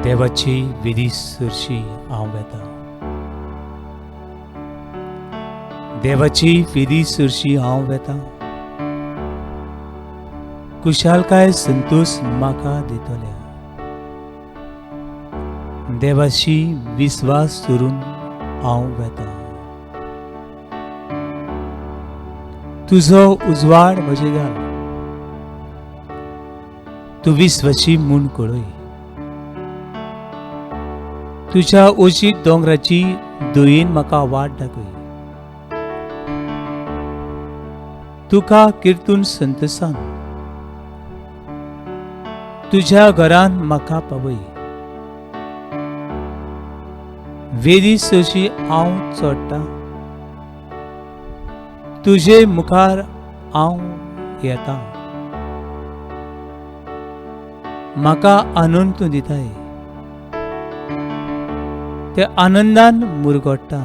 देवाची विधी सुरशी हांव वेता. देवाची विधी सुरशी हांव वेता. कुशालकाय संतोष म्हाका दितल्या. देवाशी विश्वास दवरून हांव वेता. तुजो उजवाड म्हजे घाल. तूं विश्वासी म्हूण कळय. तुज्या ओशीत दोंगराची धुयेन म्हाका वाट दाखय. तुका किर्तून संतसान तुज्या घरान म्हाका पावय. वेदी सशी हांव चडटां. तुजे मुखार हांव येतां. म्हाका आनंद तूं दिताय. ते आनंदान मुरगोडटा.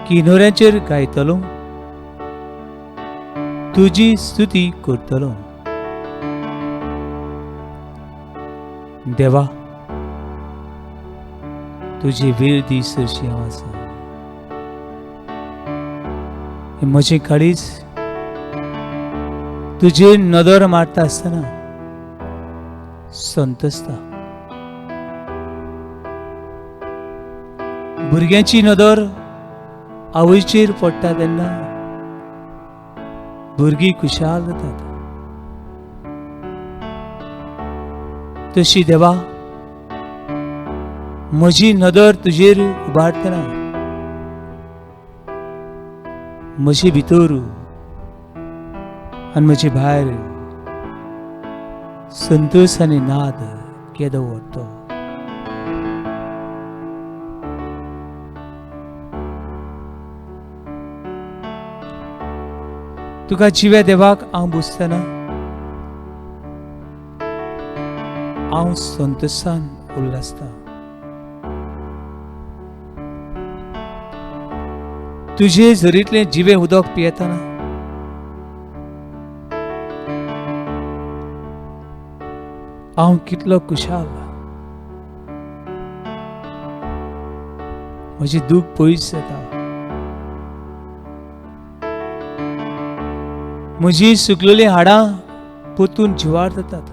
किनोऱ्यांचेर गायतलो. तुजी स्तुती करतलो. देवा, तुजी वेदी सरशी हांव आसा. म्हजें काळीज तुजेर नदर मारता आसतना संतसता. भुरग्यांची नदर आवयचेर पडटा तेन्ना भुरगीं खुशाल जातात. तशी देवा, म्हजी नदर तुजेर उबारतना म्हजे भितर आनी म्हजे भायर संतोष आनी नाद केदो ओडटो. तुका जिव्या देवाक हांव बुजतना हांव संतोशान उल्हासता. तुजे झरींतलें जिवें उदक पियेतना हांव कितलो खुशाल. म्हजें दूख पयस जाता. म्हजी सुकलेलीं हाडां पोतून जिवार जातात.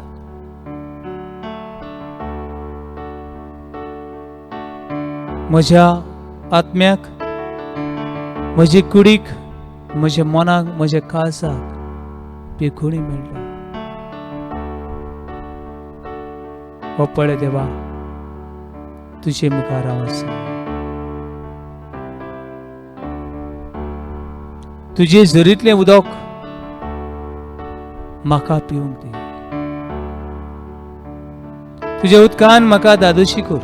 म्हज्या आत्म्याक, म्हजे कुडीक, म्हज्या मनाक, म्हज्या काळजाक पेखुणी मेळटा. हो पळय देवा, तुजे मुखार हांव आसा. तुजे झरींतलें उदक म्हाका पिवंक दी. तुज्या उदकान म्हाका दादोशी कर.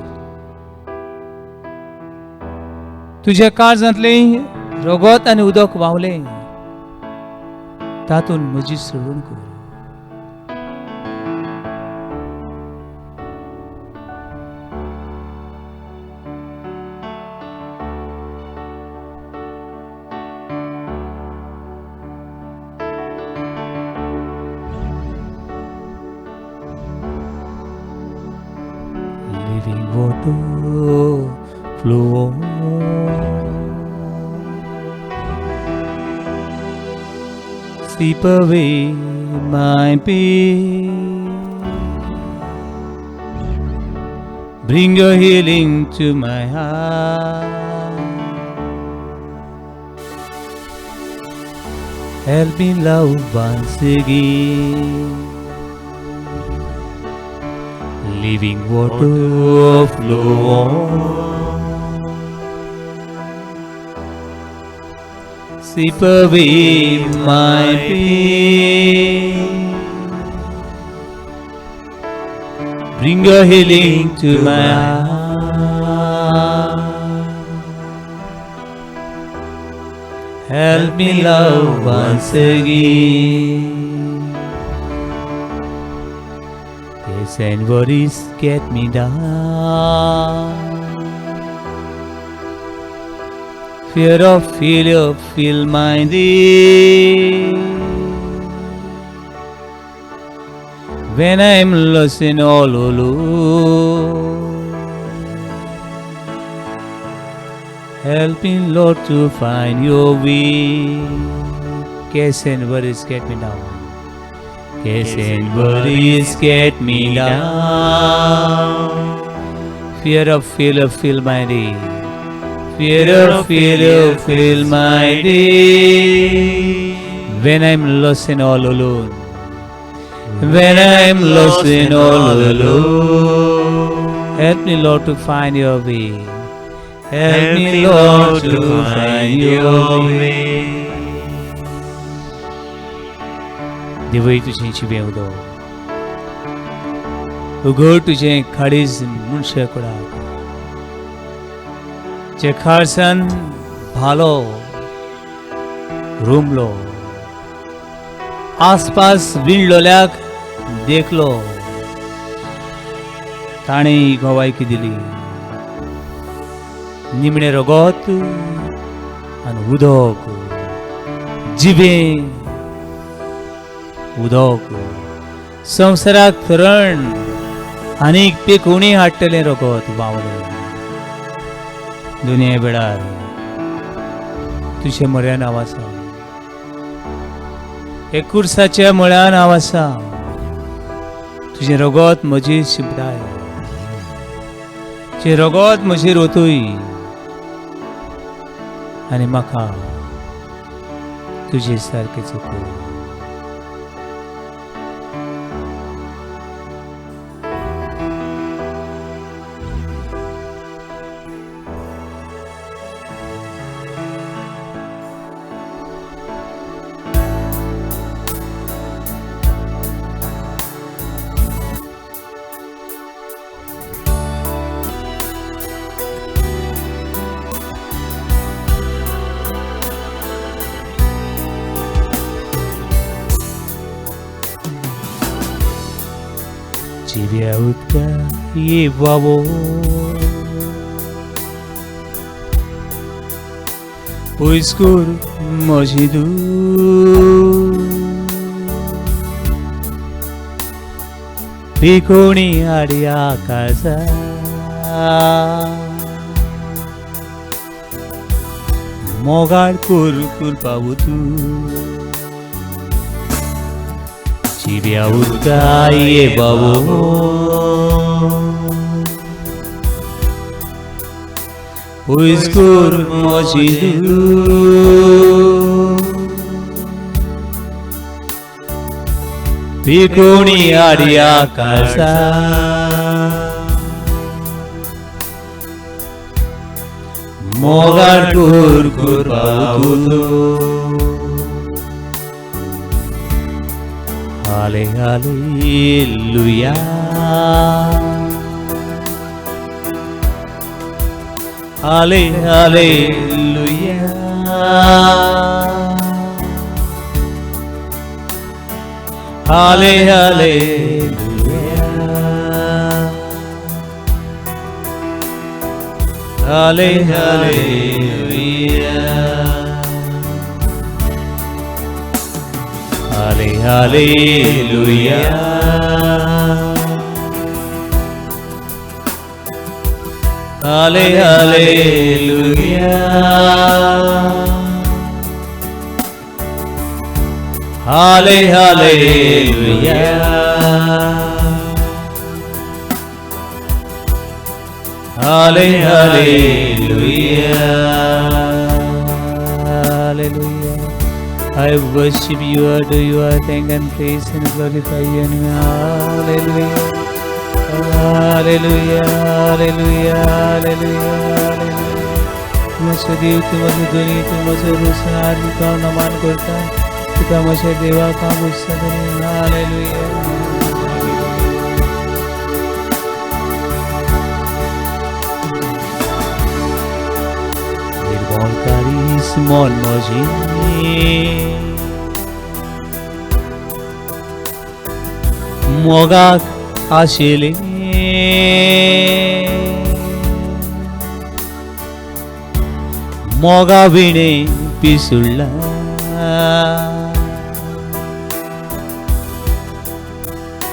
तुज्या काळजांतलें रगत आनी उदक व्हांवलें तातूंत म्हजी सोडून कर. Living water flow on. Sweep away my pain. Bring your healing to my heart. Help me love once again. Living water flow on. Sweep away my pain. Bring a healing to my heart. Help me love once again. Yes, and worries get me down. Fear of failure fill my day. when I'm lost and all alone. Help me, Lord, to find your way. Cares and worries get me down. Cares and worries get me down. Fear of failure fill my day. Fear of failure fill my day. When I'm lost and all alone. When I'm lost and all alone. Help me, Lord, to find your way. Help me, Lord, to find your way. देवय तुझें चिबेवदो उगोड तुझें खाडीज मुनशे कुडाक जे खारसन भालो रूमलो आसपास विणलोल्याक देखलो ताणी गोवायकी दिली निमणे रगत आनी उदक जिबे उदक संवसाराक थरण आनीक पेखुणी हाडटलें रगत बावले दुनिये वेळार तुझें म्हऱ्या नांव आसा एक कुर्साच्या म्हळ्या नांव आसा तुझें रगत म्हजी शिंपडाय तुझें रगत म्हजी रोतूय आनी म्हाका तुजे सारकें चुकून Ciebie utka i babo Uiskur mojidu Pikoni adia casa Mogar kur pabutu Ciebie utka i babo Uiskur mojidu Pikoni adia casa Mogar kur pabutu Hallelujah Hallelujah Hallelujah I worship you, adore you, I thank and praise and glorify your name. Hallelujah. Hallelujah. Hallelujah. Hallelujah. Hallelujah. तुमचे देव तुमचे धनी तुमचे रुसणार तुका नमन करता तुका म्हजे देवा काम उस्तनी. Hallelujah. Caris mon moji Mogak ashile Moga vine pisulla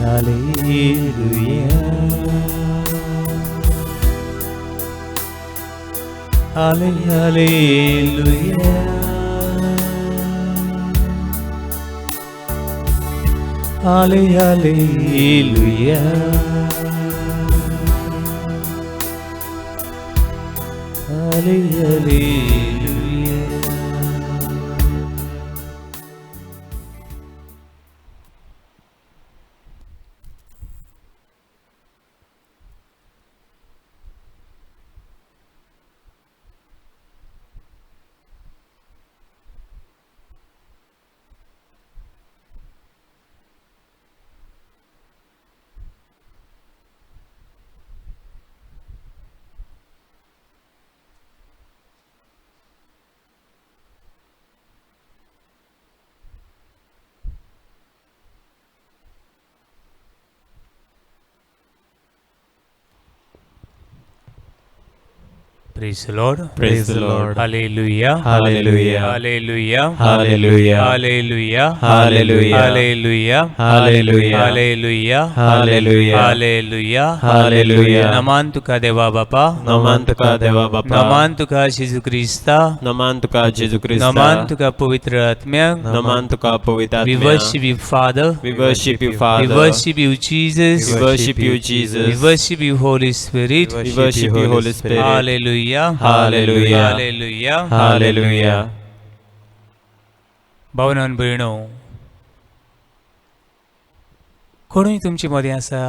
hallelujah. Hallelujah. Hallelujah. Hallelujah. Praise the Lord. Praise the Lord. Hallelujah. Hallelujah. Hallelujah. Hallelujah. Hallelujah. Hallelujah. Hallelujah. Hallelujah. Hallelujah. Hallelujah. Hallelujah. Hallelujah. Naman tuka Deva Bapa. Naman tuka Deva Bapa. Naman tuka Jesus Krista. Naman tuka Jesu Krista. Naman tuka Pavitra Atmya. Naman tuka Pavitra We Atmya. worship you, Father. We worship you, Father. We worship you, Jesus. We worship you, Jesus. We worship you, Holy Spirit. We worship you, Holy Spirit. Hallelujah. Hallelujah. Hallelujah. Hallelujah. भावना भयणो कोणूय तुमचे मदीं आसा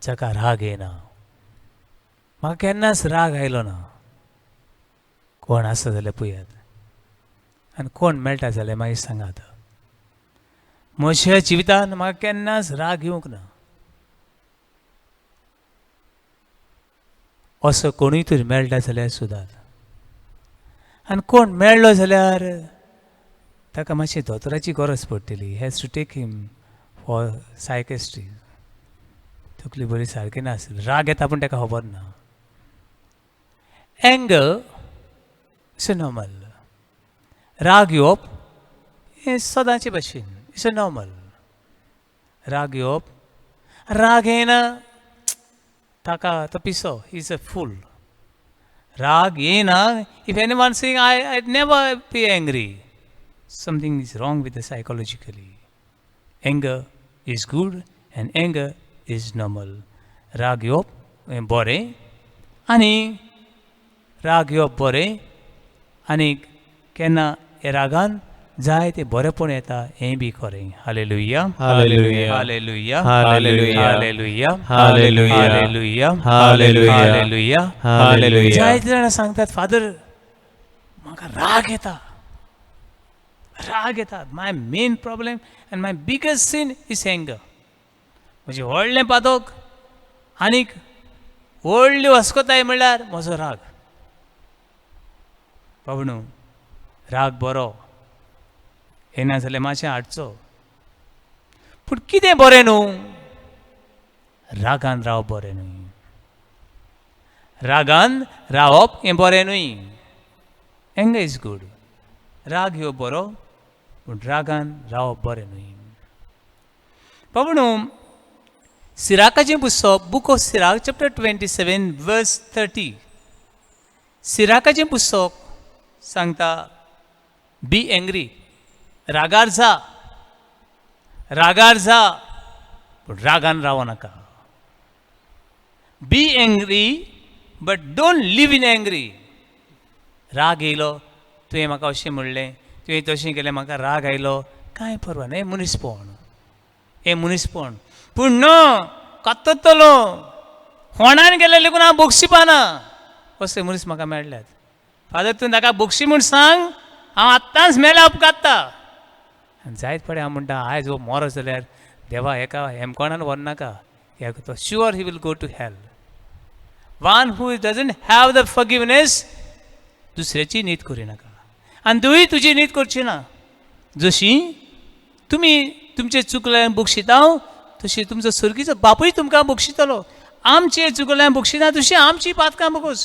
जाका राग येना म्हाका केन्नाच राग आयलो ना कोण आसा जाल्यार पळयात आनी कोण मेळटा जाल्यार मागीर सांगात म्हज्या जिवितांत म्हाका केन्नाच राग येवंक ना असो कोणूय तरी मेळटा जाल्यार सुद्दां आनी कोण मेळ्ळो जाल्यार ताका मातशी दोतोराची गरज पडटली has to take him for psychiatry तकली बरी सारकी नासली राग येता पूण ताका खबर ना एंगर इट्स अ नॉर्मल राग येवप हें सदांचे भशेन इट्स अ नॉर्मल राग येवप राग येना ताका तो पिसो ही इज अ फूल राग येना if any one saying I never be angry something is wrong with the psychologically. Anger is good and anger is normal. राग येवप बरें आनी राग येवप बरें आनी केन्ना हे रागान जाय ते बरेपण येता हें बी खरें hallelujah Hallelujah. Hallelujah Hallelujah. Hallelujah Hallelujah. Hallelujah Hallelujah. Hallelujah Hallelujah. जायते जाणां सांगतात फादर म्हाका राग येता राग येता my main problem and my biggest sin is anger म्हजें व्हडलें पातोक आनीक व्हडली वस्कोताय म्हणल्यार म्हजो राग बाबणू राग बरो येना जाल्यार मातशें हाडचो पूण कितें बरें न्हू रागान रावप बरें न्हय रागान रावप हें बरें न्हय एंगर इज गूड राग ह्यो बरो पूण रागान रावप बरें न्हय बाबणू सिराकाचें पुस्तक बूक ऑफ सिराक चॅप्टर 27 वर्स 30 सिराकाचें पुस्तक सांगता बी एंग्री रागार जा पूण रागान रावो नाका बी angry but don't live in angry राग येयलो तुवें म्हाका अशें म्हणलें तुवें तशें केलें म्हाका राग आयलो कांय परवा ना हें मनीसपण पूण नो कत्तलो होणान गेले लेकून हांव बोगशी पाना असले मनीस म्हाका मेळ्ळ्यात फादर तूं ताका बोगशी म्हूण सांग हांव आत्तांच मेळ्ळा उपकारता आनी जायत पडे हांव म्हणटा आयज हो मरो जाल्यार देवा हेका हेमकोणान व्हरनाका हेका तो sure he will go to hell one who doesn't have the forgiveness दुसऱ्याची नीत करिनाका आनी तुवें तुजी नीत करची ना जशी तुमी तुमचे चुकल्यान बक्षिता तशी तुमचो सर्गीचो बापूय तुमकां बक्षितलो आमचे चुकल्यान बक्षिता तशी आमची पातकां बगोस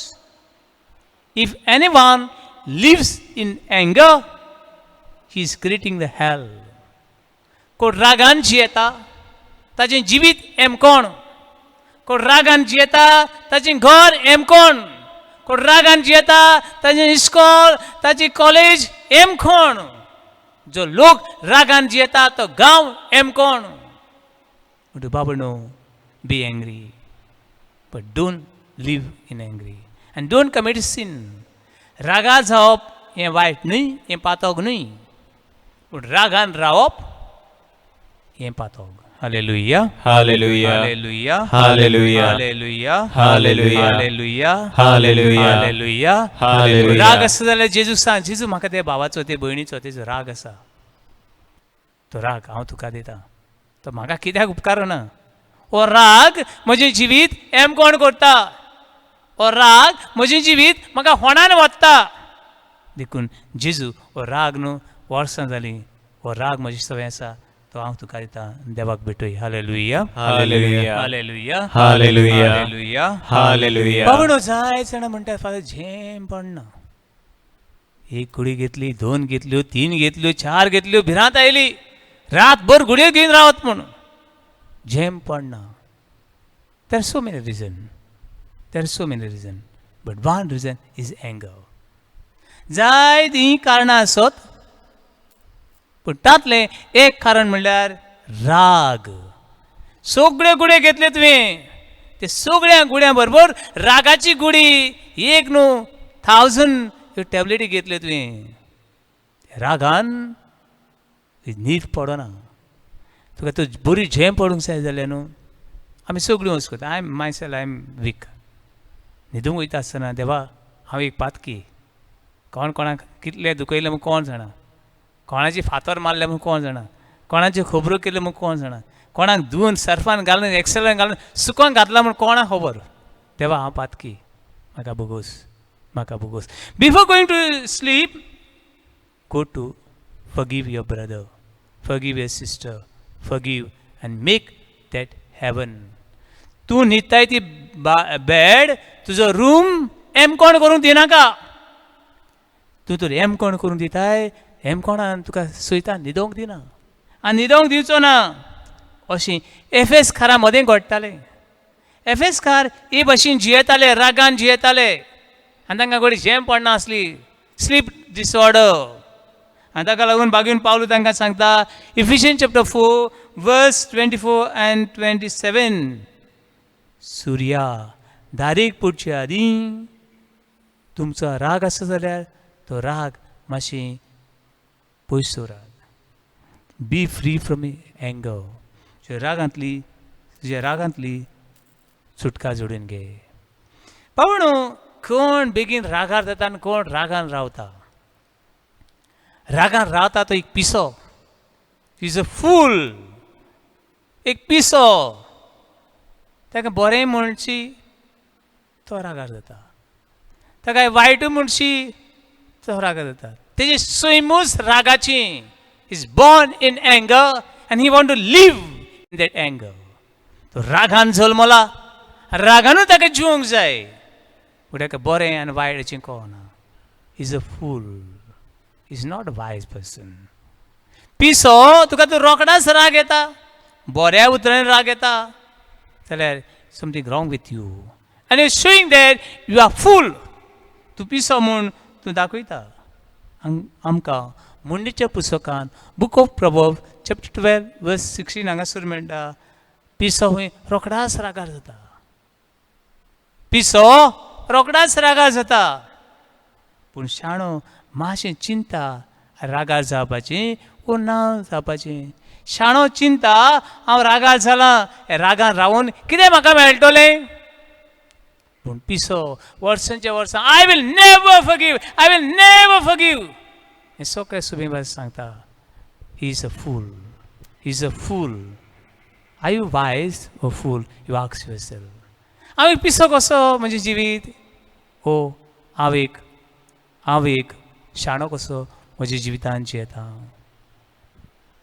if any one lives in anger he is creating the hell कोण रागान जियेता ताजें जिवीत एम कोण? कोण रागान जियेता ताजें घर एम कोण? कोण रागान जियेता ताजें इस्कॉल ताजी कॉलेज एम कोण? जो लोक रागान जियेता तो गांव एम कोण? म्हणटा बाबा no, be angry, but don't live in angry and don't commit sin. रागा जावप हें वायट न्हय, हें पातक न्हय, पूण रागान रावप हें पातक. Hallelujah, hallelujah, hallelujah, hallelujah, hallelujah, hallelujah, hallelujah, hallelujah, hallelujah. Hallelujah. राग आसा जाल्यार जेजूक सांग, जेजू म्हाका त्या भावाचो त्या भयणीचो तेजो राग आसा, तो राग हांव तुका दिता, तो म्हाका कित्याक उपकारना? हो राग म्हजें जिवीत एम कोण करता? हो राग म्हजें जिवीत म्हाका होणान वत्ता. देखून जेजू हो राग न्हू वर्सां जालीं, हो राग म्हजे सवय आसा तो हांव तुका दिता, देवाक भेटोय. Hallelujah, hallelujah, hallelujah, hallelujah, hallelujah, hallelujah. बाबडो जाय जाणां म्हणटात फादर झेम पडना. एक कुडी घेतली, 2 घेतल्यो, 3 घेतल्यो, 4 घेतल्यो, भिरांत आयली, रातभर गुडयो घेवन रावत म्हणून झेम पडना. There are so many reason, there are so many reason, but one reason is anger. जाय तीं कारणां आसत, पूण तातलें एक कारण म्हणल्यार राग. सगळ्यो गुडयो घेतल्यो तुवें, ते सगळ्या गुड्यां बरोबर रागाची गुडी एक न्हू 1000 टॅबलेटी घेतल्यो तुवें. रागान न्हीद पडना. तुका तो बरी झेम पडूंक जाय जाल्यार न्हू आमी सगळ्यो वच करता. I am weak. न्हिदूंक वयता आसतना देवा हांव एक पातकी, कोण कोणाक कितलें दुखयलें म्हूण कोण जाणा, कोणाची फातर मारलें म्हूण कोण जाणा, कोणाच्यो खबरो केल्यो म्हूण कोण जाणा, कोणाक धुवन सर्फान घालून एक्सेलान घालून सुकोवन घातला म्हूण कोणाक खबर. देवा हांव पातकी, म्हाका बोगोस, म्हाका बोगोस. Before going to sleep, go to forgive your brother, forgive your sister, forgive and make that heaven. तूं न्हिदताय ती बेड, तुजो रूम एम कोण करूंक दिनाका. तूं तर एम कोण करूंक दिताय, एम कोणान तुका सयता न्हिदोंक दिना, आनी न्हिदोंक दिवचो ना. अशें एफेस कारा मदें घडटालें. एफेस कार हे भाशेन जियेताले, रागान जियेताले, आनी तांकां घडी झेम पडना आसली, स्लीप डिसऑर्डर. आनी ताका लागून बागेन पावलो तांकां सांगता, इफिशियन्स चॅप्टर 4 वर्स 24 and 27, सुर्या दारीक पडचे आदीं तुमचो राग आसा जाल्यार तो राग मातशें पयस दवरात. बी फ्री फ्रॉम एंगर. तुज्या रागांतली सुटका जोडून घे. पावणो, कोण बेगीन रागार जाता आनी कोण रागान रावता. रागान रावता तो एक पिसो, इज अ फूल. एक पिसो, ताका बरें म्हणची तो रागार जाता, ताका वायट म्हणची तो रागार जाता. तेजी सैमूच रागाची. Is born in anger and he want to live in that anger. तो रागान जल्मला, रागानूच ताका जिवंक जाय, पूण ताका बरें आनी वायट हाचें कळना. Is a fool, is not a wise person. पिसो, तुका तो रोखडाच राग येता, बऱ्या उतरांनी राग येता जाल्यार something wrong with you end you showing that you R फूल. तूं पिसो म्हूण तूं दाखयता. आमकां मुंडेच्या पुस्तकांत बूक ऑफ प्रॉवर्ब्स चॅप्टर 12 वर्स 16 हांगासर मेळटा, पिसो हूंय रोखडाच रागार जाता. पिसो रोखडाच रागार जाता, पूण शाणो मातशें चिंता रागार जावपाचें वो ना जावपाचें. शाणो चिंता हांव रागार जालां, हे रागान रावून कितें म्हाका मेळटलें. पूण पिसो वर्सांच्या वर्सां I will never forgive, I will never forgive. हें सगळें सुबेज सांगता. He is a fool, he is a fool. Are you wise O fool? You ask yourself. हांव एक पिसो कसो म्हजें जिवीत? हो, हांव एक शाणो कसो म्हज्या जिवितांत जियेता.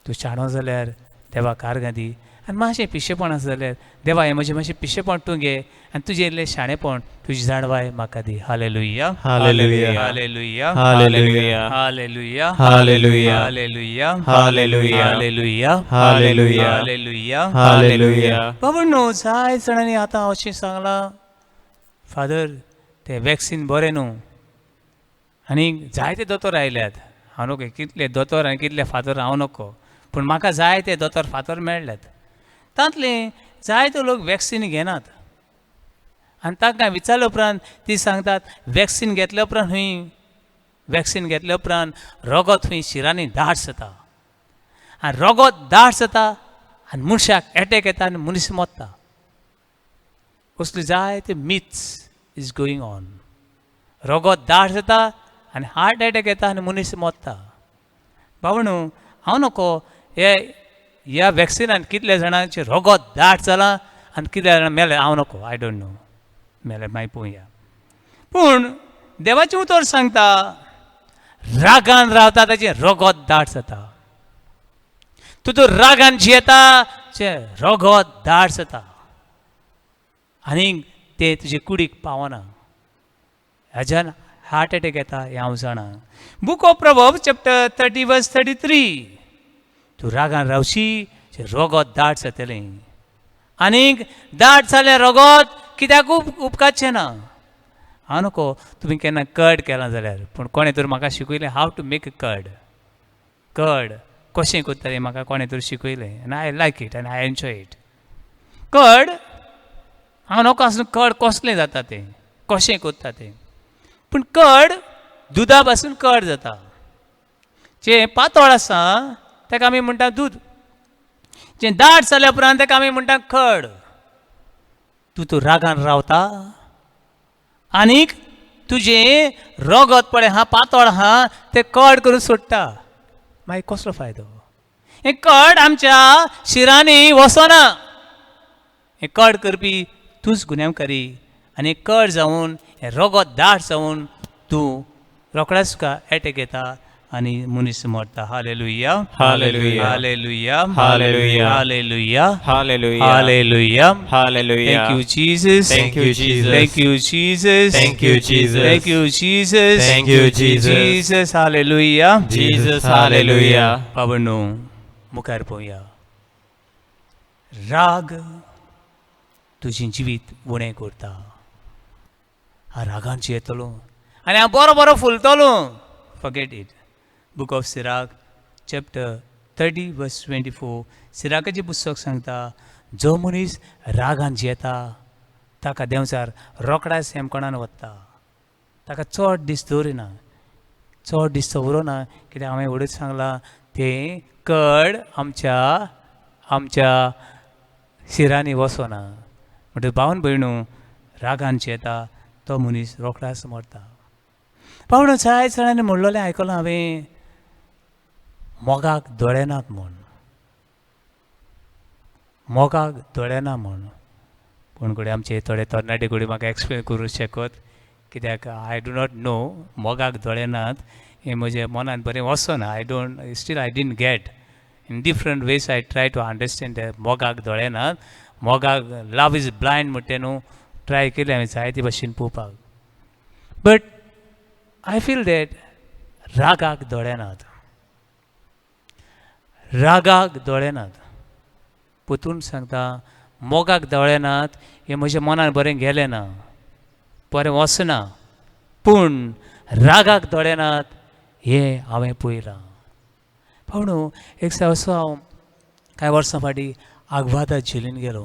तूं शाणो जाल्यार देवा कारगां दी आनी मातशें पिशेपण आसा जाल्यार देवा हें म्हजें मातशें पिशेपण तूं घे आनी तुजें इल्लें शाणेपण तुजी जाणवाय म्हाका दी. Hallelujah, hallelujah, hallelujah, hallelujah, hallelujah, hallelujah, hallelujah, hallelujah, hallelujah, hallelujah, hallelujah. Hallelujah. बाबा न्हू जाय जाणांनी आतां अशें सांगलां फादर तें वॅक्सीन बरें न्हू आनी जायते दोतोर आयल्यात. हांव नको कितले दोतोर आनी कितले फादर हांव नको, पूण म्हाका जाय ते दोतोर फादर मेळ्ळ्यात. तांतले जायते लोक वॅक्सीन घेनात आनी तांकां विचारले उपरांत ती सांगतात वॅक्सीन घेतल्या उपरांत वॅक्सीन घेतल्या उपरांत रगत शिरांनी दाट जाता आनी रगत दाट जाता आनी मनशाक एटॅक येता आनी मनीस मरता. असले जायते मिथ्स इज गोईंग ऑन. रगत दाट जाता आनी हार्ट एटॅक येता आनी मनीस मरता. बाबणू हांव नको ह्या वॅक्सिनान कितले जाणांचे रगत दाट जालां आनी कितले जाणां मेले हांव नको. आय डोंट नो मेले मागीर पळोवया. पूण देवाचें उतर सांगता रागान रावता ताचें रगत दाट जाता. तूं रागान जियेता तें रगत दाट जाता आनी तें तुजे कुडीक पावना. हाज्यान हार्ट एटॅक येता हें हांव जाणा. बूक ऑफ प्रोवर्ब्स चॅप्टर 30:33 तूं रागान रावशी रगत दाट जातलें आनीक दाट जालें रगत कित्याक उपकारचें ना. हांव नको तुमी केन्ना कर्ड केलां जाल्यार, पूण कोणें तर म्हाका शिकयलें हाव टू मेक अ कर्ड कशें करता तें म्हाका कोणें तर शिकयलें आनी आय लायक इट आनी आय एन्जॉय इट. कर्ड हांव नको आसूं कर्ड कसलें जाता तें कशें करता तें, पूण कर्ड दुदा पासून कर्ड जाता. जें पातळ आसा ताका आमी म्हणटा दूद, जें दाट जाल्या उपरांत ताका आमी म्हणटा कर्ड. तूं रागान रावता आनीक तुजें रगत पळय हा पातळ आहा तें कर्ड करून सोडटा मागीर कसलो फायदो. हें कर्ड आमच्या शिरांनी वचना. हें कर्ड करपी तूंच गुन्यांवकारी आनी कर्ड जावन हें रगत दाट जावन तूं रोखडेच तुका एटॅक येता आनी मनीस मरता. Hallelujah, hallelujah, hallelujah, hallelujah, hallelujah, hallelujah, hallelujah. Hallelujah. Thank you, Jesus. Thank you, Jesus. Thank you, Jesus. Thank you, Jesus. Thank you, Jesus. Thank you, Jesus. Jesus, hallelujah. Jesus, hallelujah. पावणो मुखार पळोवया. राग तुजें जिवीत उणें करता. हा रागांची येतलो आनी हांव बरो बरो फुलतलो. Forget it. Book of Sirach, chapter 30:24. सिराकाचें पुस्तक सांगता जो मनीस रागान जियेता ताका देंवचार रोखडाच हेमकोणान वता. ताका चड दीस दवरिना, चड दीस दवरना कित्याक हांवें व्हडूच सांगलां तें कड आमच्या शिरांनी वचना. म्हणटकीर भावन भयणू रागान जियेता तो मनीस रोखडाच मरता. पावणो जाय जाणांनी म्हणलोलें आयकलां हांवें मोगाक दोळे नात म्हूण. मोगाक दोळे ना म्हूण पूण घडये आमचे थोडे तरणाटे घडये म्हाका एक्सप्लेन करूं शकत कित्याक आय डू नॉट नो मोगाक दोळे नात हें म्हज्या मनांत बरें वचना. I didn't get in different ways I try to understand मोगाक दोळे नात. मोगाक लव इज ब्लायंड म्हणटा न्हू ट्राय केलें हांवें जायते भाशेन पळोवपाक. बट आय फील दॅट रागाक दोळे नात. रागाक दोळे नात. पोतून सांगता मोगाक दोळे नात हें म्हज्या मनान बरें गेलें ना, बरें वचना, पूण रागाक दोळे नात हें हांवें पळयलां. पावणू एक दिसा असो हांव कांय वर्सां फाटीं आग्वादा झेलीन गेलो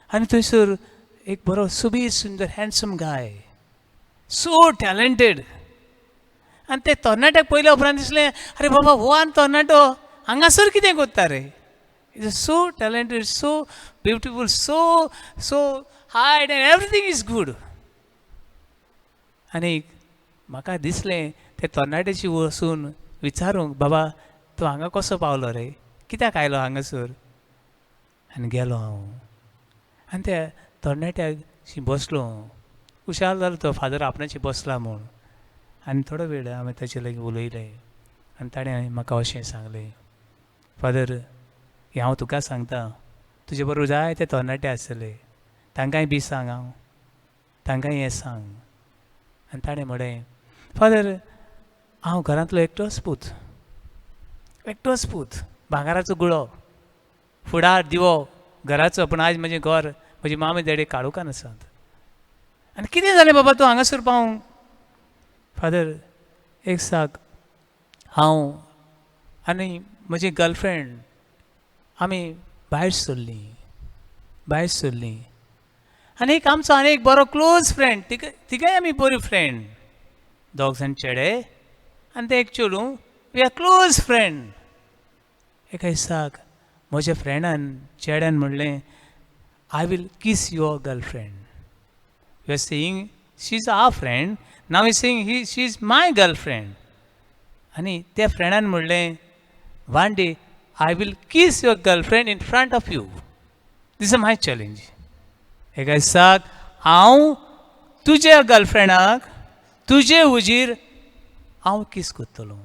आनी थंयसर एक बरो सुबीर सुंदर हँडसम गाय, सो टॅलंटेड. आनी ते तरणाट्याक पयल्या उपरांत दिसलें अरे बाबा हो आनी तरणाटो हांगासर कितें करता रे. Is so talented, so beautiful, so hide and everything is good. आनी म्हाका दिसलें ते तरणाट्याची वचून विचारूंक बाबा तूं हांगा कसो पावलो रे, कित्याक आयलो हांगासर. आनी गेलो हांव आनी त्या तरणाट्याक बसलो. खुशाल जालो तो फादर आपणाची बसला म्हूण. आनी थोडो वेळ हांवें ताचे लागीं उलयलें आनी ताणें म्हाका अशें सांगलें फादर की हांव तुका सांगता तुजे बरोबर जाय ते तरणाटे आसतले तांकांय बी सांग हांव तांकांय हें सांग. आनी ताणें म्हळें फादर हांव घरांतलो एकटोच पूत भांगाराचो गुळो फुडार दिवो घराचो पूण आयज म्हजें घर म्हजी मामी देडे काळुकान आसात. आनी कितें जालें बाबा तूं हांगासर पावूंक. फादर एक सांग हांव आनी म्हजी गर्लफ्रेंड आमी भायर सरलीं आनी एक आमचो आनी एक बरो क्लोज फ्रेंड तिगाय आमी बरी फ्रेंड दोग जाण चेडे आनी ते एक चेडूं वी आर क्लोज फ्रेंड. एका दिसाक म्हज्या फ्रेंडान चेड्यान म्हणलें I will kiss your girlfriend. You are saying she is our friend नाव is saying she is my girlfriend. आनी त्या फ्रेंडान म्हणलें one day I will kiss your girlfriend in front of you. This is my challenge. एका दिसाक हांव तुज्या गर्लफ्रेंडाक तुजे हुजीर हांव किस कोत्तलो.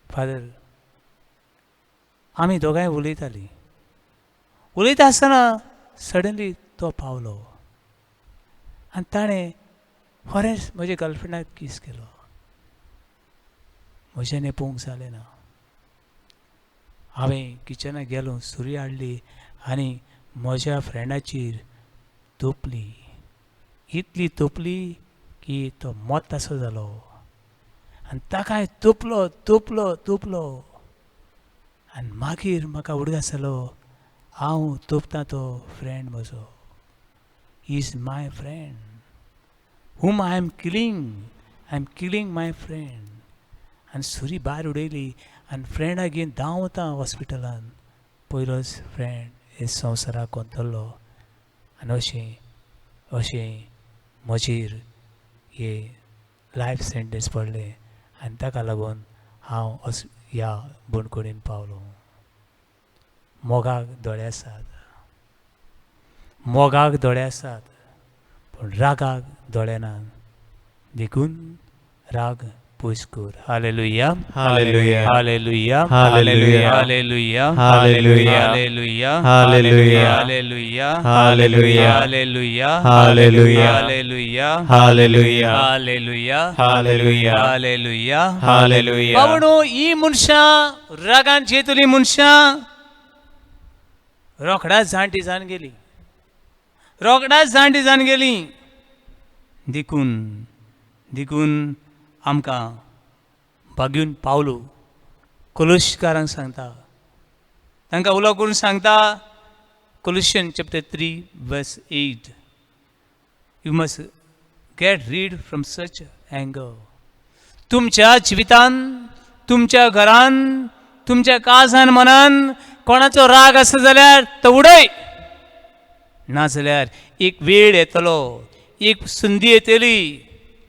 फादर आमी दोगांय उलयता आसतना सडनली तो पावलो आनी ताणें खरेंच म्हज्या गर्लफ्रेंडाक किस केलो. म्हज्यान हें पळोवंक जालें ना. हांवें किचनाक गेलो सुरी हाडली आनी म्हज्या फ्रेंडाचेर तोपली इतली तोपली की तो मोतासो जालो आनी ताकाय तोपलो आनी मागीर म्हाका उडगास जालो हांव तोपता तो फ्रेंड म्हजो. He is my friend whom I am killing my friend. आनी सुरी भायर उडयली आनी फ्रेंडाक घेवन धांवता हॉस्पिटलान. पयलोच फ्रेंड हे संवसाराक कोंतल्लो आनी अशें म्हजेर हे लायफ सेंटेन्स पडलें आनी ताका लागून हांव ह्या बंदखणीन पावलो. मोगाक दोळे आसात पूण रागाक दोळे नात देखून राग पयस कर. Hallelujah Hallelujah. Hallelujah Hallelujah. Hallelujah Hallelujah. Hallelujah Hallelujah. Hallelujah Hallelujah. Hallelujah Hallelujah. Hallelujah Hallelujah. Hallelujah Hallelujah. Hallelujah. Hallelujah. बाबणो ही मनशां रागान जेतली मनशां रोखडाच जाणटी जावन गेली. देखून आमकां भाग्यून पावलो कोलोसकारांक सांगता तांकां उलो करून सांगता Colossians chapter 3 verse 8 you must get rid from such anger. तुमच्या जिवितान तुमच्या घरान तुमच्या काळजान मनान कोणाचो राग आसा जाल्यार तो उडय. नाजाल्यार एक वेळ येतलो एक संदी येतली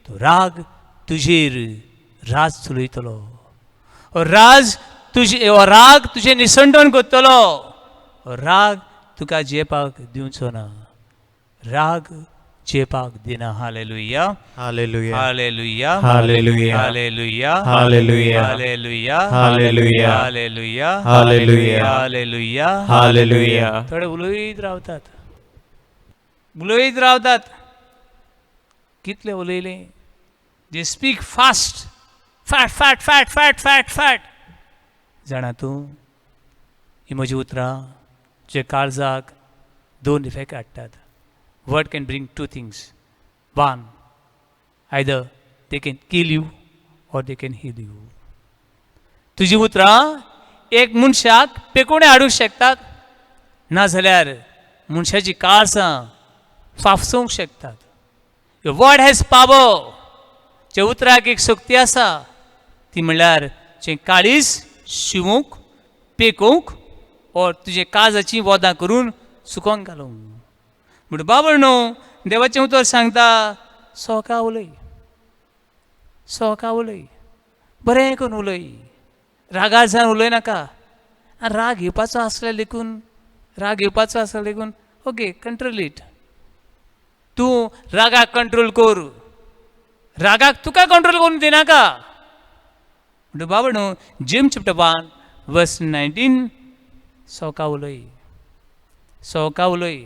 तो राग तुजेर राज चलयतलो. राग तुजें निसंडण करतलो. राग तुका जेवपाक दिवचो ना. राग जेवपाक दिना. Hallelujah Hallelujah. Hallelujah Hallelujah. Hallelujah Hallelujah. Hallelujah Hallelujah. Hallelujah Hallelujah. Hallelujah. Hallelujah. थोडे उलयत रावतात. कितले उलयले दे स्पीक फास्ट फॅट. जाणा तूं ही म्हजी उतरां जे काळजाक दोन इफेक्ट हाडटात. Word can bring two things. One either they can kill you or they can heal you. तुजी उतरां एक मनशाक पेकोवणे हाडूंक शकतात नाजाल्यार मनशाची काळजां फाफसूंक शकतात. Your word has power. जे उतराक एक शक्ती आसा ती म्हणल्यार जे काळीज शिवूंक पेकोवंक और तुजे काळजाची वोदां करून सुकोवंक घालूंक. म्हण बाबा देवाचें उतर सांगता सोका उलय बरें करून उलय. रागार जावन उलय नाका. राग येवपाचो आसल्यार देखून ओके कंट्रोल इट. तूं रागाक कंट्रोल कर. रागाक तुका कंट्रोल करून दिनाका. म्हणजे बाबा जेम्स चॅप्टर 1 verse 19 सोका उलय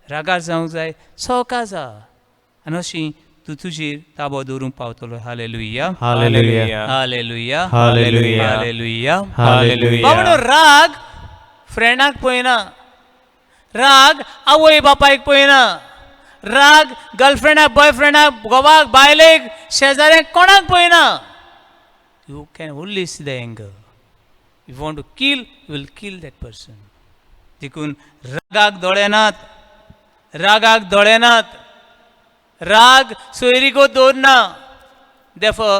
रागार जावंक जाय सोका जा आनी अशी तूं तुजेर ताबो दवरूंक पावतलो hallelujah Hallelujah. Hallelujah Hallelujah. Hallelujah Hallelujah. बाबडो राग फ्रेंडाक पळयना राग आवय बापायक पळयना राग गर्लफ्रेंडाक बॉयफ्रेंडाक घोवाक बायलेक शेजाऱ्याक कोणाक पळयना you can only see the anger you want to kill you will kill that person देखून रागाक दोळे नात राग सोयरीगो दवरना therefore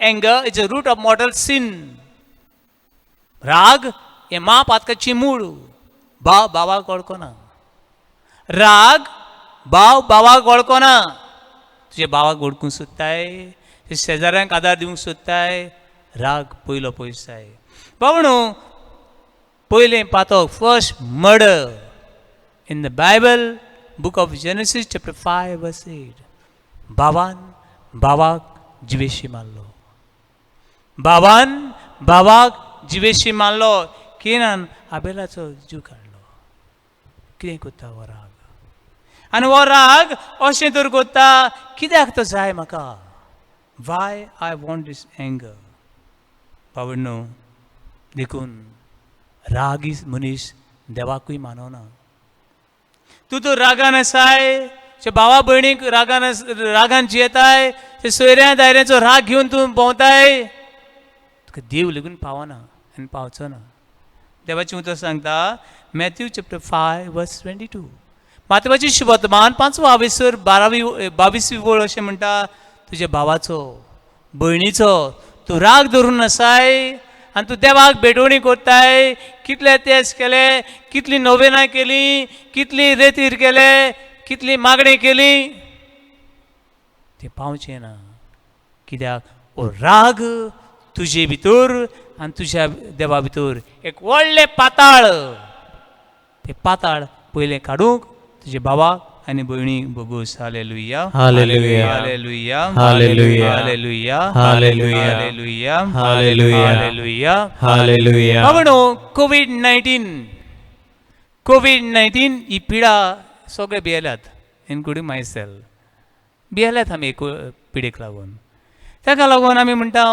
anger is a root of mortal sin राग हे मा पातकाची मूळ भाव भावाक वळखना राग भाव भावाक वळखना तुजे भावाक ओळखूंक सोदताय तुजे शेजाऱ्यांक आदार दिवंक सोदताय राग पयलो पयस जाय बावणू पयलें पातक first murder in the Bible book of Genesis chapter 5 verse 8 भावान भावाक जिवेशी मारलो केनान आबेलाचो जीव काडलो कितें कोत्ता हो राग आनी हो राग अशें तर कोत्ता कित्याक तो जाय म्हाका why I want this anger बावडनो देखून रागी मनीस देवाकूय मानना तूं तो रागान आसाय ते भावा भयणीक रागान जियेताय ते सोयऱ्या दायऱ्याचो राग घेवन तूं भोंवताय तुका देव लेगून पावना आनी पावचो ना देवाचें उतर सांगता मॅथ्यू चॅप्टर 5 वर्स 22 मातवाची शुभवर्तमान 5-22 वळ अशें म्हणटा तुज्या भावाचो भयणीचो तूं राग धरून आसाय आनी तूं देवाक भेटवणी कोत्ताय कितले तेज केले कितली नोवेनां केली कितली रेतीर केले कितली मागणी केली ते पावचें ना कित्याक हो राग तुजे भितर आनी तुज्या देवा भितर एक व्हडलें पाताळ ते पाताळ पयलें काडूंक तुजे भावाक आनी भयणीक बोगूस hallelujah Hallelujah. Hallelujah Hallelujah. Hallelujah Hallelujah. Hallelujah Hallelujah. Hallelujah Hallelujah. बाबडो कोविड-19 ही पिडा सगळे भियेल्यात इन्क्लुडींग माय सेल्फ भियेल्यात आमी पिडेक लागून ताका लागून आमी म्हणटा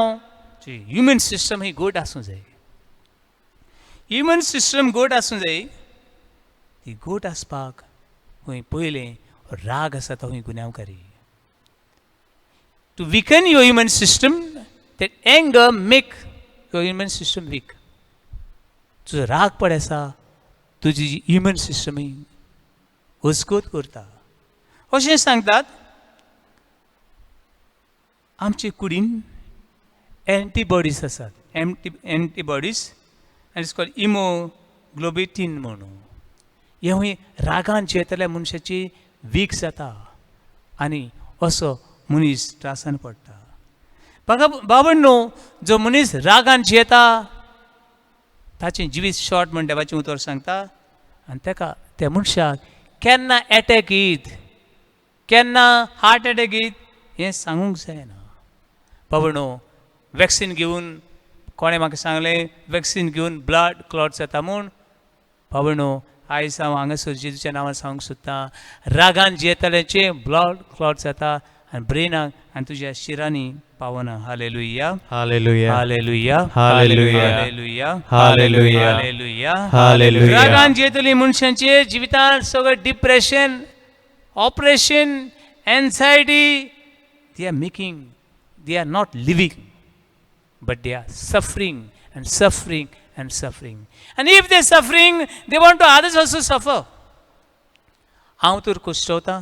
ह्युमन सिस्टम ही गोड आसूं जाय ह्युमन सिस्टम गोड आसूं जाय ती गोड आसपाक खंय पयलें राग आसा तो खंय गुन्यांवकारी to weaken your human system that anger make your human system weak तुजो राग पड आसा तुजी ह्युमन सिस्टम हुस्कोत करता अशें सांगतात आमचे कुडीन एंटीबॉडीज आसात एंटीबॉडीज आनी इट्स कॉल्ड इमोग्लोबिटीन म्हणून हे खंय रागान जियेतल्या मनशाची वीक जाता आनी असो मनीस त्रासान पडटा बाबण्णो जो मनीस रागान जियेता ताचें जिवीत शॉर्ट म्हण देवाचें उतर सांगता आनी ताका त्या मनशाक केन्ना एटॅक येत केन्ना हार्ट एटॅक येत हें सांगूंक जायना बाबण्णो वॅक्सीन घेवन कोणें म्हाका सांगलें वॅक्सीन घेवन ब्लड क्लॉट जाता म्हूण बाबण्णो आयज हांव हांगासर जेजूच्या नांवान सांगूंक सोदतां रागान जियेतल्याचे ब्लड क्लॉट जाता आनी ब्रेनाक आनी तुज्या शिरांनी पावना hallelujah Hallelujah. Hallelujah Hallelujah. Hallelujah Hallelujah. Hallelujah Hallelujah. रागान जियेतली मनशांचे जिवितांत सगळें depression operation anxiety they are not living but they are suffering and suffering and suffering and if they suffering they want to others also suffer हांव तर कश्टवता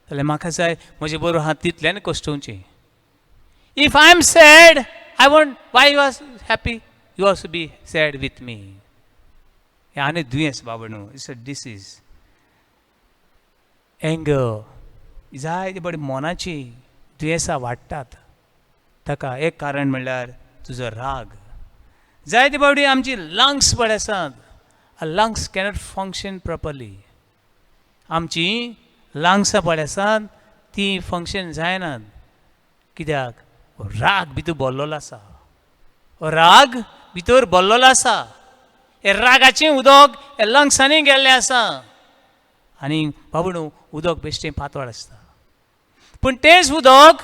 जाल्यार म्हाका जाय म्हजे बरोबर हांव तितल्यान कश्टोवचें if I am sad I want why you are happy you also be sad with me हें आनी दुयेंस बाबा न्हू इट्स अ डिसीज एंगर जायते बडी मोनाची दुयेंसां वाडटात ताका एक कारण म्हणल्यार तुजो राग जायते बावडी आमची लंग्स पड आसात लंग्स कॅनॉट फंक्शन प्रॉपरली आमची लंग्सां पड आसात ती फंक्शन जायनात कित्याक राग भितर भरलेलो आसा राग भितर भरलेलो आसा. हे रागाचें उदक हे लंग्सांनी गेल्लें आसा. आनी बाबूण उदक बेश्टें पातळ आसता. पूण तेंच उदक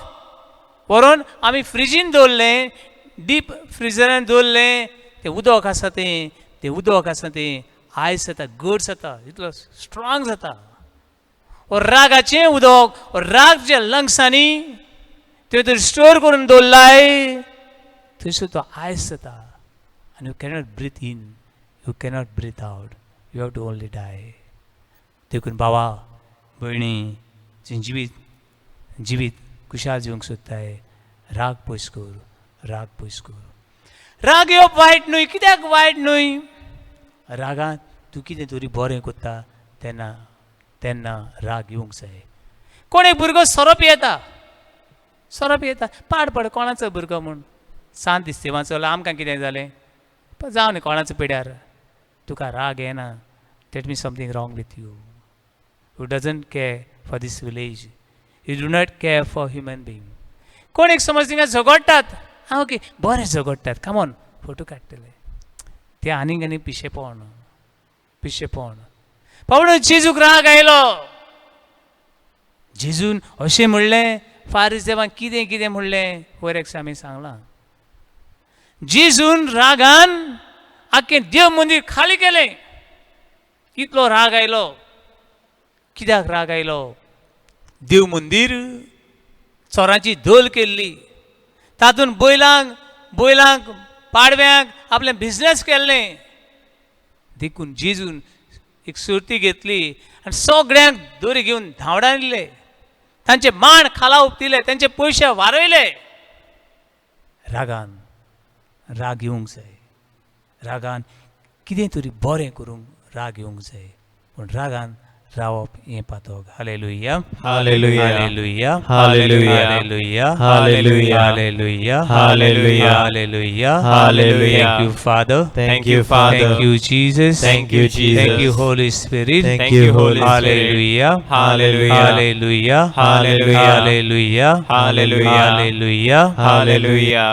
व्हरून आमी फ्रिजीन दवरलें, डीप फ्रिजरान दवरलें, तें उदक आसा तें उदक आसा तें आयस जाता, घट जाता, इतलो स्ट्रॉंग जाता. वो रागाचें उदक, वो राग जे लंग्सांनी ते तर स्टोर करून दवरलाय, थंयसर तो आयस जाता. आनी you cannot breathe in, you cannot breathe out, you have to only die. देखून भावा भयणी जी जिवीत खुशाल जिवंक सोदताय, राग पयस कर, राग पयस कर. राग येवप वायट न्हय. कित्याक वायट न्हय? रागान तूं कितें तरी बरें करता तेन्ना राग येवंक जाय. कोण एक भुरगो सोरोप येता, पाड कोणाचो भुरगो म्हूण सांत दिसते वाचलो, आमकां कितें जालें, जावं न्ही कोणाचो पिड्यार, तुका राग येना. That means something wrong with you. You doesn't care for this village, you do not care for human being. कोण एक समज थिंगा झगडटात, हां ओके बरें झगडटात, कामोन फोटो काडटले, ते आनी पिशेपण. पावण जेजूक राग आयलो. जेजून अशें म्हणलें, फारिसेवांक कितें म्हणलें, वयर एकशें आमी सांगलां. जेजून रागान आख्खें देव मंदीर खाली केलें. इतलो राग आयलो. कित्याक राग आयलो? देव मंदीर चोरांची धोल केल्ली, तातूंत बैलांक पाडव्यांक आपलें बिझनेस केल्लें. देखून जेजून एक सुरती घेतली आनी सगळ्यांक दोरी घेवन धांवडावन दिले, तांचे माण खाला उपटिले, तांचे पयशे वारयले. रागान राग येवंक जाय. रागान कितें तरी बरें करूंक राग येवंक जाय. पूण रागान रावप हें पातक. Hallelujah, hallelujah, hallelujah, hallelujah, hallelujah, hallelujah, hallelujah, hallelujah, hallelujah, hallelujah. Thank you, Father. Thank you, Father. Thank you, Jesus. Thank you, Jesus. Thank you, Holy Spirit. Thank you, Holy Spirit. Hallelujah. Hallelujah. Hallelujah. Hallelujah. Hallelujah. Hallelujah. Hallelujah. Hallelujah.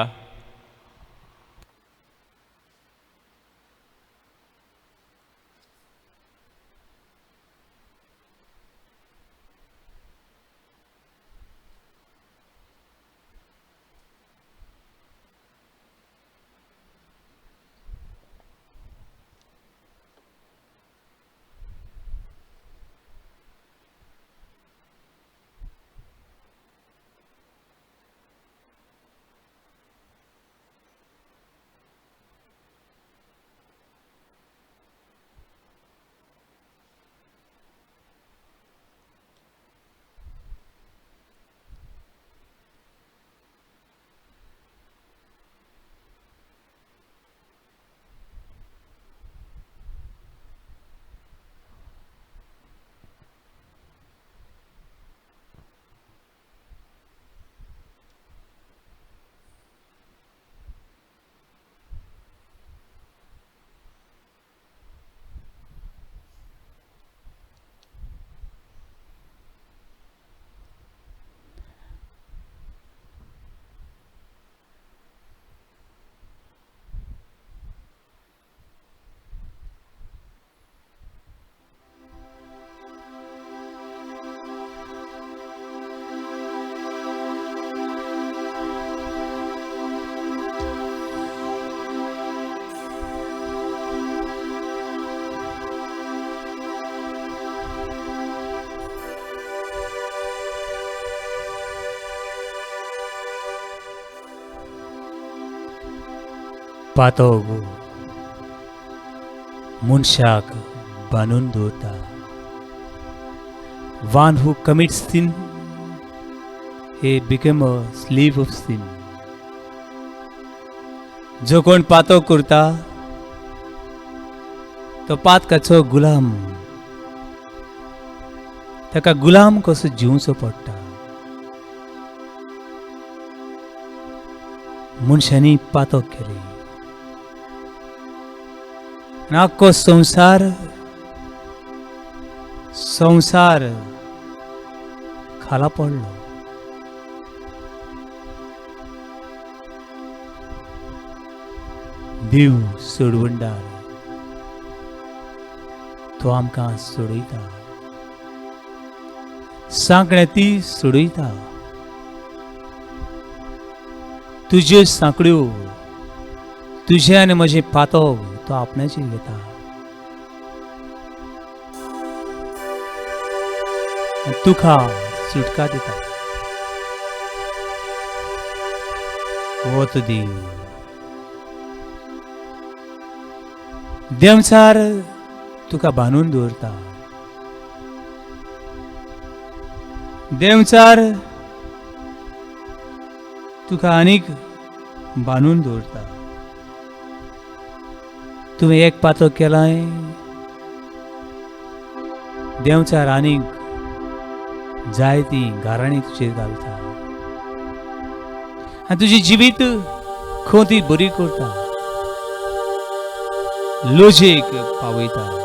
पातोग मनशाक बांदून दवरता. One who commits sin, he become a slave of sin. जो कोण पातक करता तो पातकाचो गुलाम. ताका गुलाम कसो जिवचो पडटा. मनशांनी पातक केली. आख्खो संसार खाला पडलो. देव सोडवणदार तो आमकां सोडयता सांकणे ती सोडयता तुज्यो सांकड्यो तुझे आनी म्हजें पातळ तो आपणाचेर घेता आनी तुका सुटका दिता हो तो देव देंवचार तुका बांदून दवरता देंवचार तुका आनीक बांदून दवरता तुवें एक पातो केलाय देंवचार आनीक जायती गाराणी तुजेर घालता आनी तुजी जिवीत खोती बरी करता लोजेक पावयता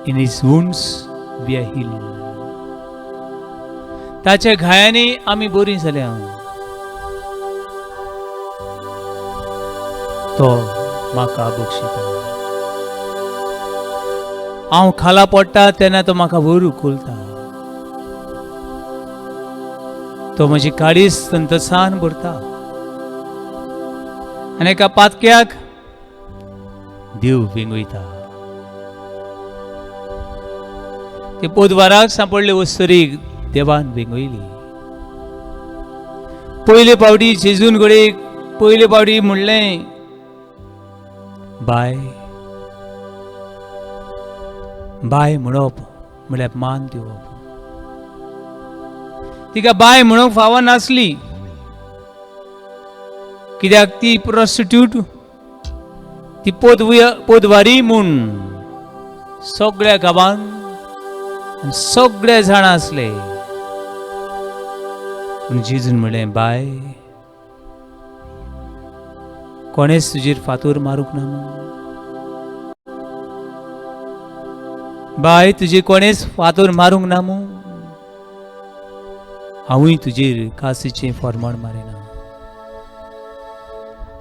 In his wounds we are healed. ताच्या घायांनी आमी बरी जाल्या तो म्हाका बक्षिता हांव खाला पडटा तेन्ना तो म्हाका वर उखलता तो म्हजी काळीज संतोषान भरता आनी एका पातक्याक देव विंगयता ते पोदवाराक सांपडले वस्तरीक देवान विंगयली पयले पावटी जेजून घडये पयले पावटी म्हणलें बाय बाय म्हणप म्हळ्यार मान दिवप तिका बाय म्हणूंक फावो नासली कित्याक ती प्रॉस्टिट्यूट ती पोदवारी म्हूण सगळ्या गांवांत सगळे जाण आसले पूण जेजून म्हणलें बाय कोणेच तुजेर फातोर मारूंक ना बाय तुजे कोणेच फातोर मारूंक ना हांवूय तुजेर कासीचें फॉर्माण मारिना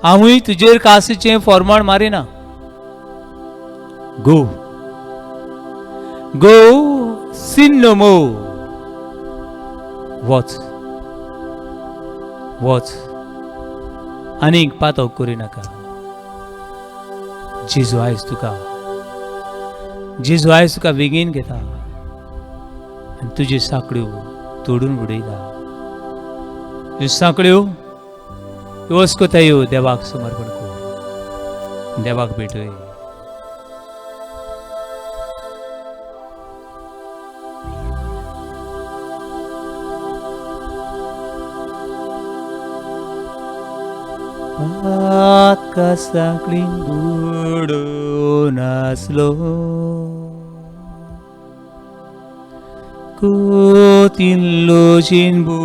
हांवूय तुजेर कासीचें फॉर्माण मारिना गो गो sin no more वच आनीक पातळ करिनाका जेजू आयज तुका बेगीन घेता आनी तुज्यो सांकड्यो तोडून उडयता ह्यो सांकड्यो वच कोतायो देवाक समर्पण कर देवाक भेटय Patka sakling budo naslo Kutin lojin bu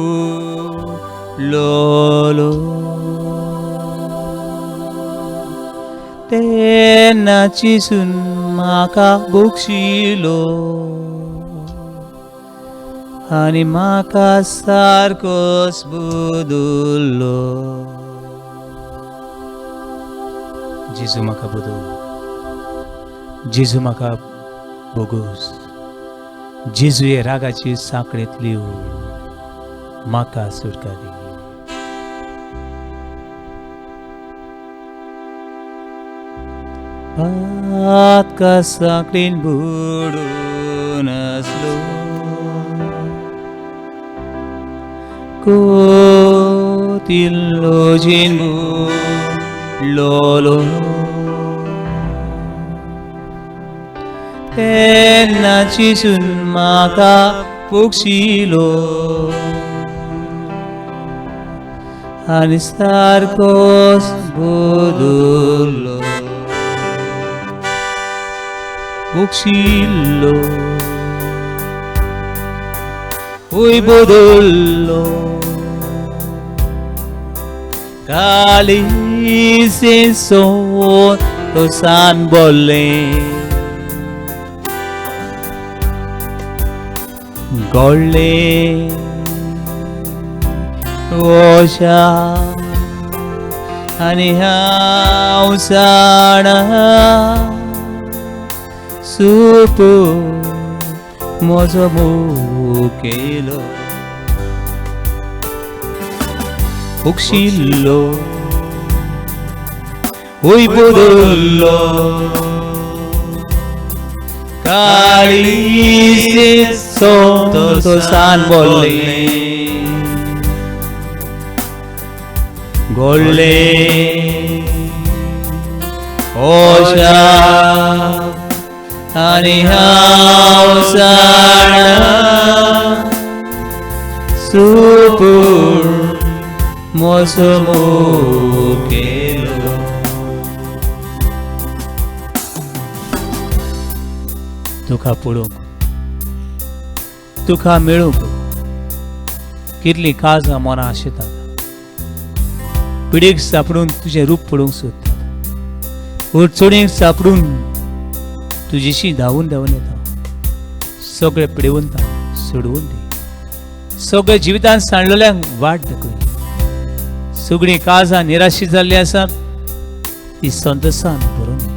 lolo Tena chisun maka buksilo Ani maka sarkos budullo जेजू म्हाका बदल जेजू म्हाका बोगोस जेजू हे रागाची सांकळेंतली म्हाका सुटका दी पातका सांकळेन बुडून आसलो कोतिल्लो जेनबू Lolo Tena chisun maka puksilo Anistarkos bodolo Puksilo Uy bodolo Kali senso to san bolle golle ओशा आणि हावसाण सुपू म्हजो मुखेलो उक्षिल्लो उयबुदुल्लो काळीचे सोंतोसान बोल्ले गोल्ले ओशा आणि हावसाण सुपूर म्हजो मुखेलो तुका पळोवंक तुका मेळूंक कितली काळजां मनां आशितात पिडीक सापडून तुजें रूप पळोवंक सोदतात उडचणीक सापडून तुजेशी धांवून धांवून येता सगळे पिडेवंतां सोडवून दी सगळे जिवितांत सांडलेल्यांक वाट दाखय सगळीं काळजां निराशी जाल्लीं आसात ती संतोशान भरून दी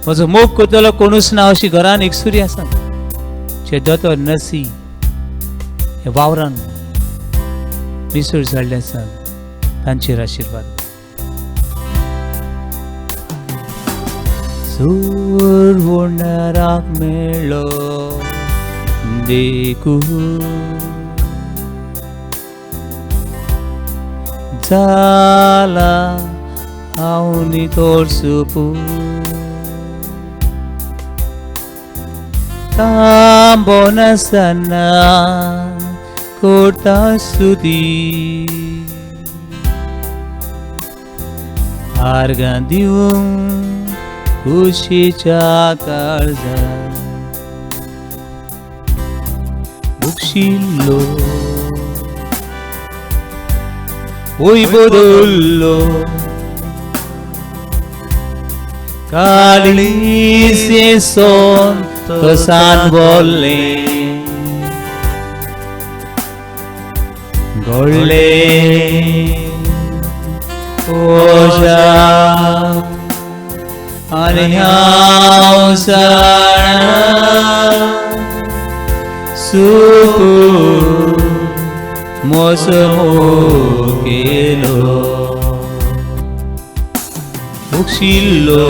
म्हजो मोग करतलो कोणूच ना अशी घरान एकसुरी आसात जे दोतोर नसी हे वावरान मिसळ जाल्ले आसात तांचेर आशिर्वाद सुरवणाराक मेळ्ळो देखून जाला हांव नितोळ सुपू तांबो नासतना करता स्तुती आर्गां दिवंक खुशीच्या काळजांत उक्षिल्लो उयबुदुल्लो काळीचे सोंतोसान बोल्ले गोळ्ळे ओशा आणि हावसाण सुपूर म्हजो मुखेलो उक्षिल्लो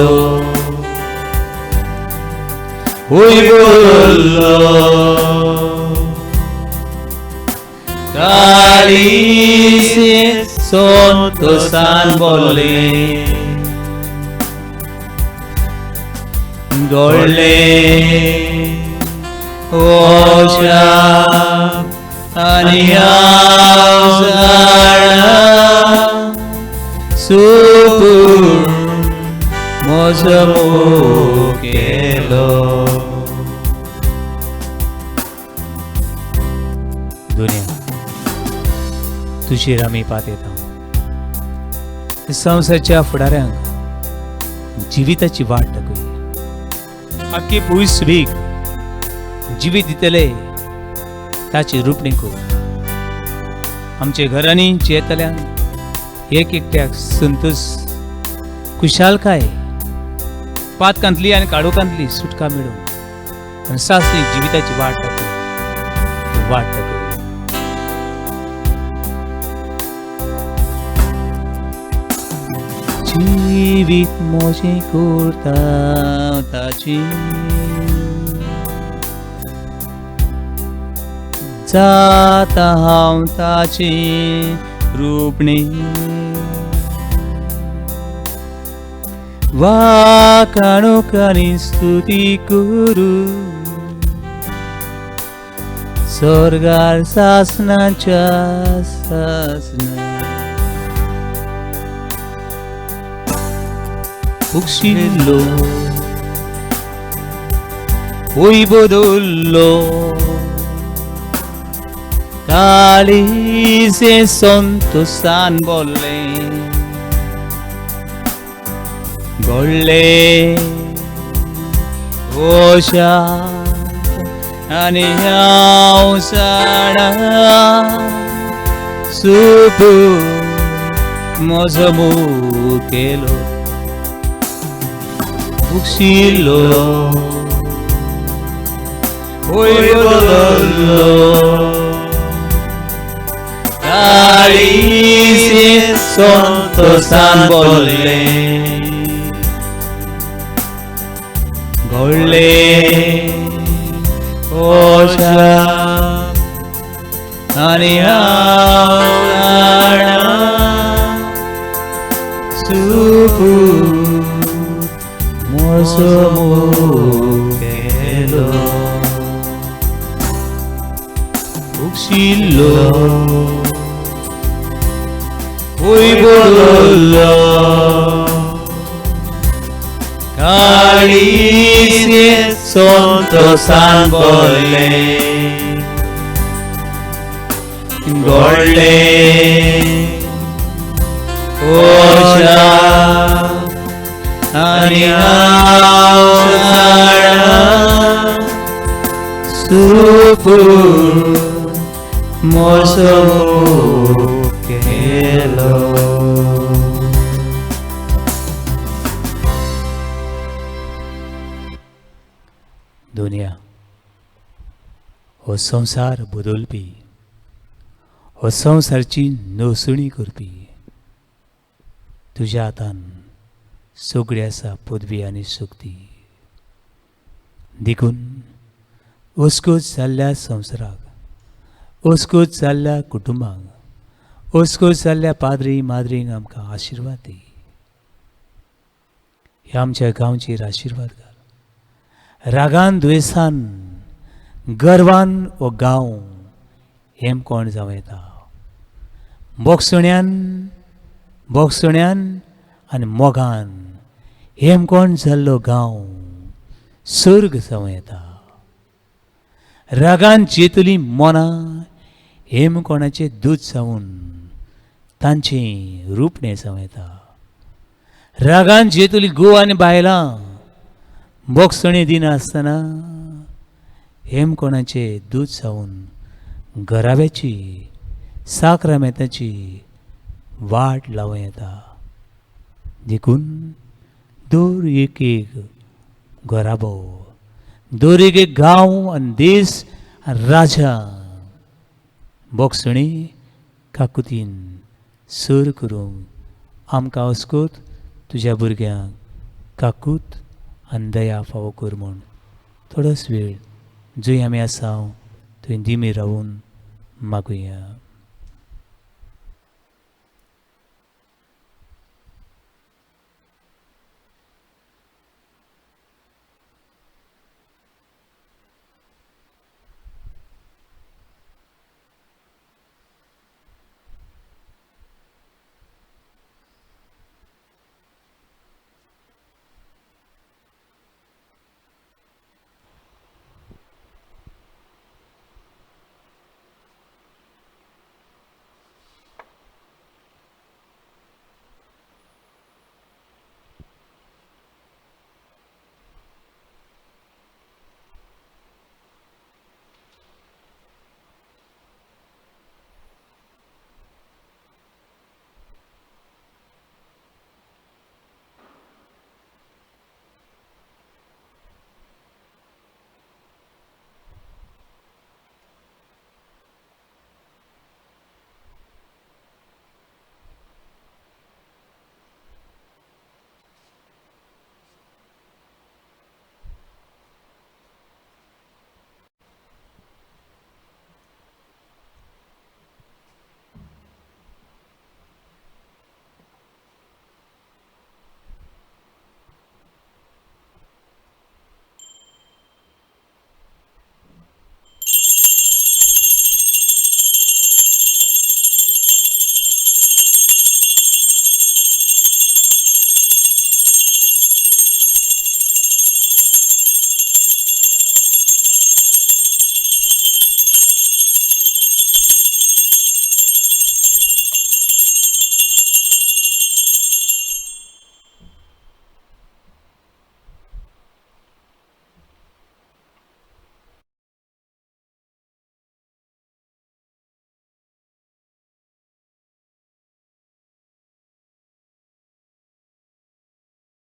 उयबुदुल्लो काळीचे सोंतोसान बोल्ले गोळ्ळे ओशा आणि हावसाण सुपूर म्हजो मुखेलो दुनिया तुझेर आमी पात येता संवसाराच्या फुडाऱ्यांक जिविताची वाट दाखय आख्खी पृथ्वीक जिवीत दितले ताची रुपणीको आमचे घरांनी जेतल्यांक एक एकट्याक संतोष खुशालकाय पातकांतली आनी काळोखांतली सुटका मेळूंक आनी सासरी जिविताची वाट दाखय वाट दाखय जिवीत मोजें करता ताची जाता हांव ताची रूपणी वाकाणूक आनी स्तुती करूं स्वर्गार सासनाच्या सासना उक्षिल्लो उयबुदुल्लो काळीचे संतोषान बोल्ले गोळ्ळे ओशा आनी हावसाण सुपू म्हजो मुखेलो उक्शिल्लो वयलो काळीचे संतोषान बोलले घोळले ओशा आनी सुपू म्हजो मुखेलो उक्शिल्लो वयलो काळीचे संतोषान बोलले घोळले ओशा आनी सुपू म्हजो मुखेलो. दुनिया हो संवसार बदलपी हो संवसारची नोसणी करपी तुज्या हातान सगळी आसा पदवी आनी शक्ती देखून ओस्कोत जाल्ल्या संवसाराक ओस्कोत जाल्ल्या कुटुंबाक ओस्कोत जाल्ल्या पाद्री माद्रींक आमकां आशिर्वाद दी. ह्या आमच्या गांवचेर आशिर्वाद घाल. रागान दुयेसान गर्वान हो गांव हेम कोण जावं येता. बोगसण्यान आनी मोगान हेम कोण जाल्लो गांव सर्ग जावं येता. रागान चेतली मनां हेम कोणाचें दूध जावन तांचें रुपणें जावं येता. रागान चेतली घोव आनी बायलां बोगसणे दिनासतना हेम कोणाचें दूध जावन घराब्याची साक्रामेताची वाट लावं येता. देखून दर एक घराबो दर एक गांव आनी देश आनी राजा बोगसणे काकुतीन सर करूंक आमकां वचकोत तुज्या भुरग्यांक काकूत आनी दया फावो कर म्हूण थोडोच वेळ जंय आमी आसा थंय दिमी रावून मागुया.